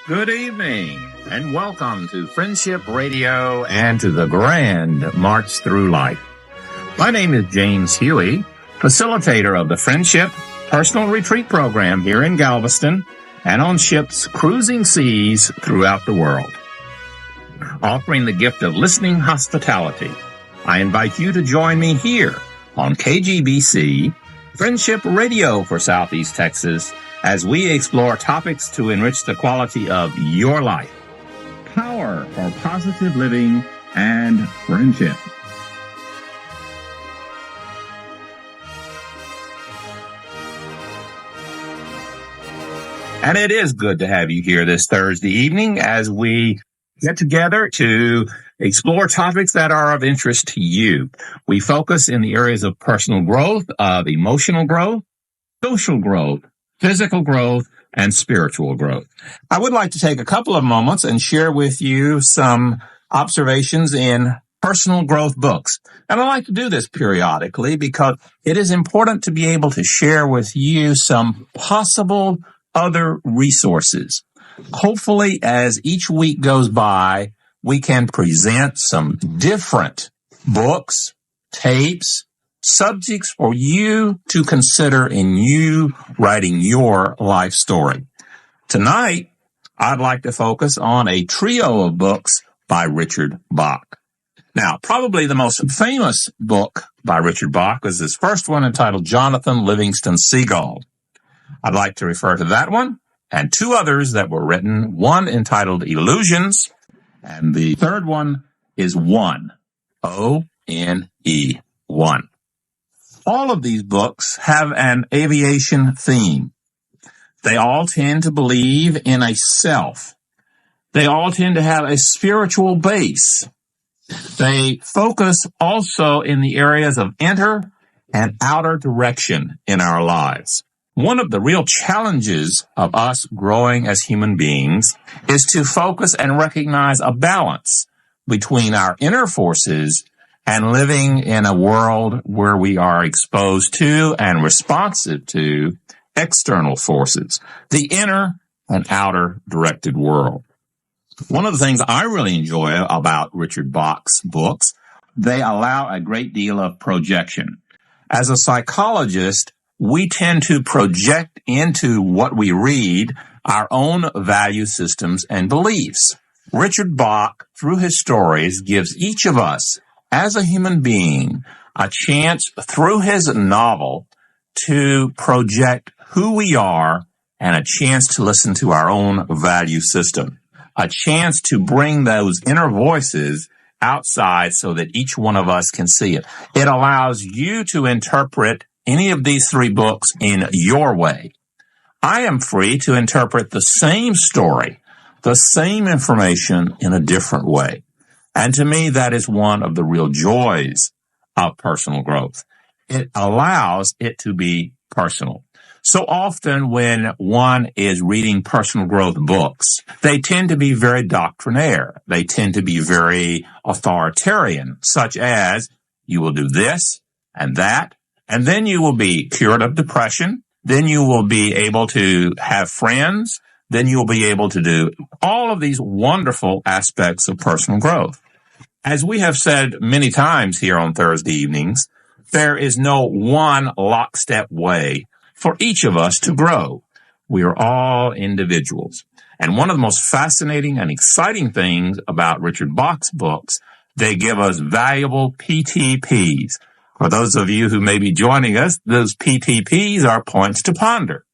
Good evening, and welcome to Friendship Radio and to the Grand March Through Life. My name is James Huey, facilitator of the Friendship Personal Retreat Program here in Galveston and on ships cruising seas throughout the world. Offering the gift of listening hospitality, I invite you to join me here on KGBC, Friendship Radio for Southeast Texas, as we explore topics to enrich the quality of your life. Power for positive living and friendship. And it is good to have you here this Thursday evening as we get together to explore topics that are of interest to you. We focus in the areas of personal growth, of emotional growth, social growth, physical growth, and spiritual growth. I would like to take a couple of moments and share with you some observations in personal growth books. And I like to do this periodically because it is important to be able to share with you some possible other resources. Hopefully, as each week goes by, we can present some different books, tapes, subjects for you to consider in you writing your life story. Tonight, I'd like to focus on a trio of books by Richard Bach. Now, probably the most famous book by Richard Bach is his first one entitled Jonathan Livingston Seagull. I'd like to refer to that one and two others that were written, one entitled Illusions, and the third one is One, O-N-E, One. All of these books have an aviation theme. They all tend to believe in a self. They all tend to have a spiritual base. They focus also in the areas of inner and outer direction in our lives. One of the real challenges of us growing as human beings is to focus and recognize a balance between our inner forces and living in a world where we are exposed to and responsive to external forces, the inner and outer directed world. One of the things I really enjoy about Richard Bach's books, they allow a great deal of projection. As a psychologist, we tend to project into what we read our own value systems and beliefs. Richard Bach, through his stories, gives each of us as a human being, a chance through his novel to project who we are and a chance to listen to our own value system, a chance to bring those inner voices outside so that each one of us can see it. It allows you to interpret any of these three books in your way. I am free to interpret the same story, the same information in a different way. And to me, that is one of the real joys of personal growth. It allows it to be personal. So often when one is reading personal growth books, they tend to be very doctrinaire. They tend to be very authoritarian, such as you will do this and that, and then you will be cured of depression. Then you will be able to have friends. Then you will be able to do all of these wonderful aspects of personal growth. As we have said many times here on Thursday evenings, there is no one lockstep way for each of us to grow. We are all individuals. And one of the most fascinating and exciting things about Richard Bach's books, they give us valuable PTPs. For those of you who may be joining us, those PTPs are points to ponder.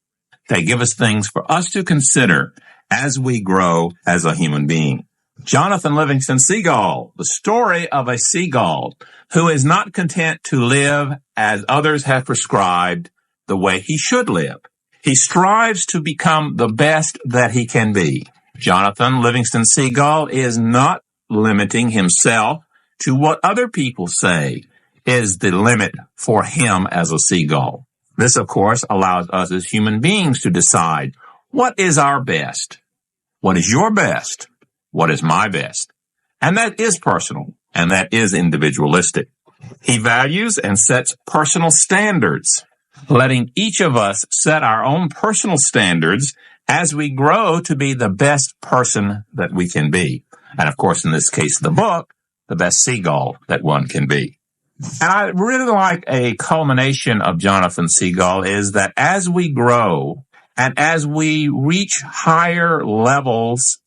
They give us things for us to consider as we grow as a human being. Jonathan Livingston Seagull, the story of a seagull who is not content to live as others have prescribed the way he should live. He strives to become the best that he can be. Jonathan Livingston Seagull is not limiting himself to what other people say is the limit for him as a seagull. This, of course, allows us as human beings to decide what is our best, what is your best, what is my best. And that is personal, and that is individualistic. He values and sets personal standards, letting each of us set our own personal standards as we grow to be the best person that we can be. And of course, in this case, the book, the best seagull that one can be. And I really like a culmination of Jonathan Seagull is that as we grow and as we reach higher levels,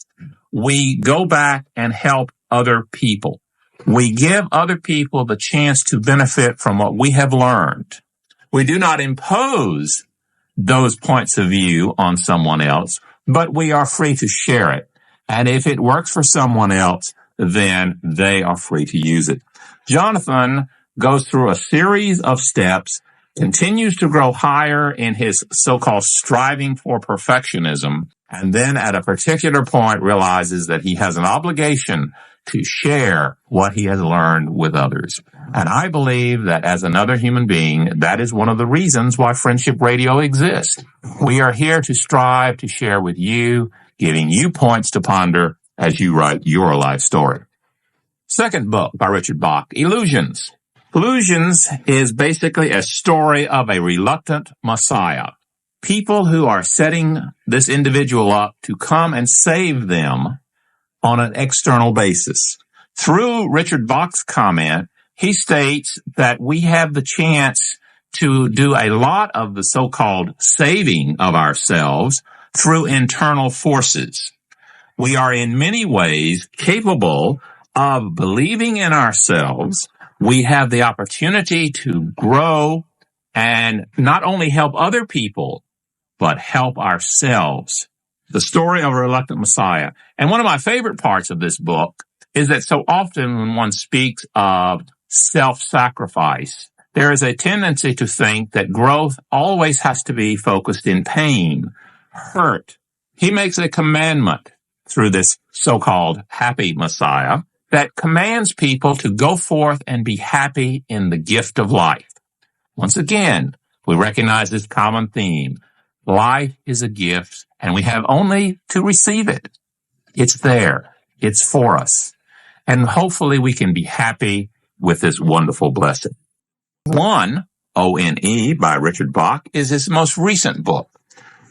we go back and help other people. We give other people the chance to benefit from what we have learned. We do not impose those points of view on someone else, but we are free to share it. And if it works for someone else, then they are free to use it. Jonathan goes through a series of steps, continues to grow higher in his so-called striving for perfectionism, and then at a particular point realizes that he has an obligation to share what he has learned with others. And I believe that as another human being, that is one of the reasons why Friendship Radio exists. We are here to strive to share with you, giving you points to ponder as you write your life story. Second book by Richard Bach, Illusions. Illusions is basically a story of a reluctant Messiah. People who are setting this individual up to come and save them on an external basis. Through Richard Bach's comment, he states that we have the chance to do a lot of the so-called saving of ourselves through internal forces. We are in many ways capable of believing in ourselves. We have the opportunity to grow and not only help other people, but help ourselves. The story of a reluctant Messiah. And one of my favorite parts of this book is that so often when one speaks of self-sacrifice, there is a tendency to think that growth always has to be focused in pain, hurt. He makes a commandment through this so-called happy Messiah that commands people to go forth and be happy in the gift of life. Once again, we recognize this common theme. Life is a gift, and we have only to receive it. It's there. It's for us. And hopefully we can be happy with this wonderful blessing. One, O-N-E, by Richard Bach, is his most recent book.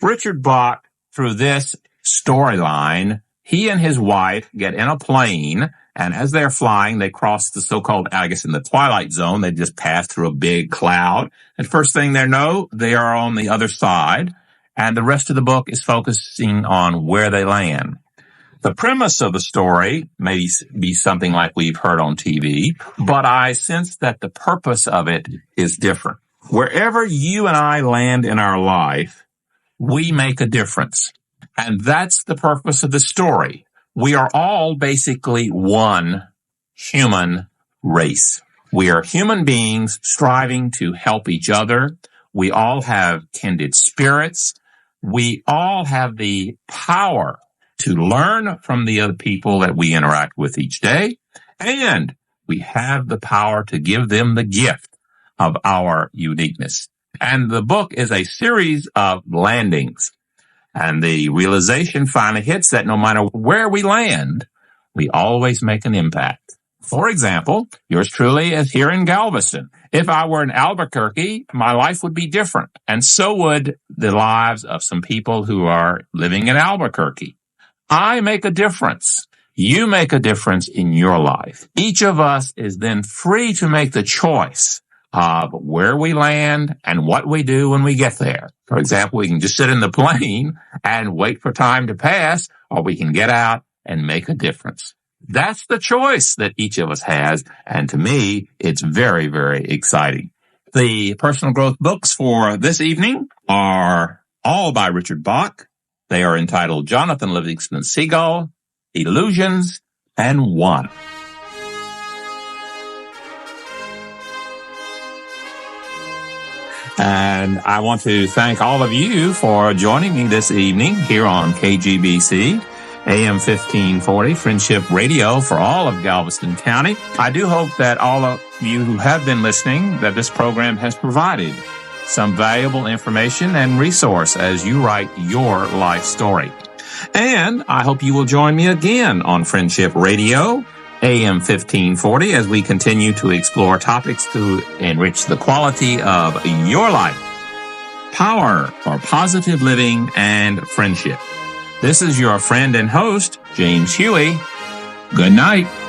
Richard Bach, through this storyline, he and his wife get in a plane, and as they're flying, they cross the so-called, I guess in the twilight zone, they just pass through a big cloud. And first thing they know, they are on the other side. And the rest of the book is focusing on where they land. The premise of the story may be something like we've heard on TV, but I sense that the purpose of it is different. Wherever you and I land in our life, we make a difference. And that's the purpose of the story. We are all basically one human race. We are human beings striving to help each other. We all have kindred spirits. We all have the power to learn from the other people that we interact with each day. And we have the power to give them the gift of our uniqueness. And the book is a series of landings. And the realization finally hits that no matter where we land, we always make an impact. For example, yours truly is here in Galveston. If I were in Albuquerque, my life would be different. And so would the lives of some people who are living in Albuquerque. I make a difference. You make a difference in your life. Each of us is then free to make the choice of where we land and what we do when we get there. For example, we can just sit in the plane and wait for time to pass, or we can get out and make a difference. That's the choice that each of us has, and to me, it's very, very exciting. The personal growth books for this evening are all by Richard Bach. They are entitled Jonathan Livingston Seagull, Illusions, and One. And I want to thank all of you for joining me this evening here on KGBC, AM 1540, Friendship Radio for all of Galveston County. I do hope that all of you who have been listening, that this program has provided some valuable information and resource as you write your life story. And I hope you will join me again on Friendship Radio, AM 1540, as we continue to explore topics to enrich the quality of your life. power for positive living and friendship. This is your friend and host, James Huey. Good night.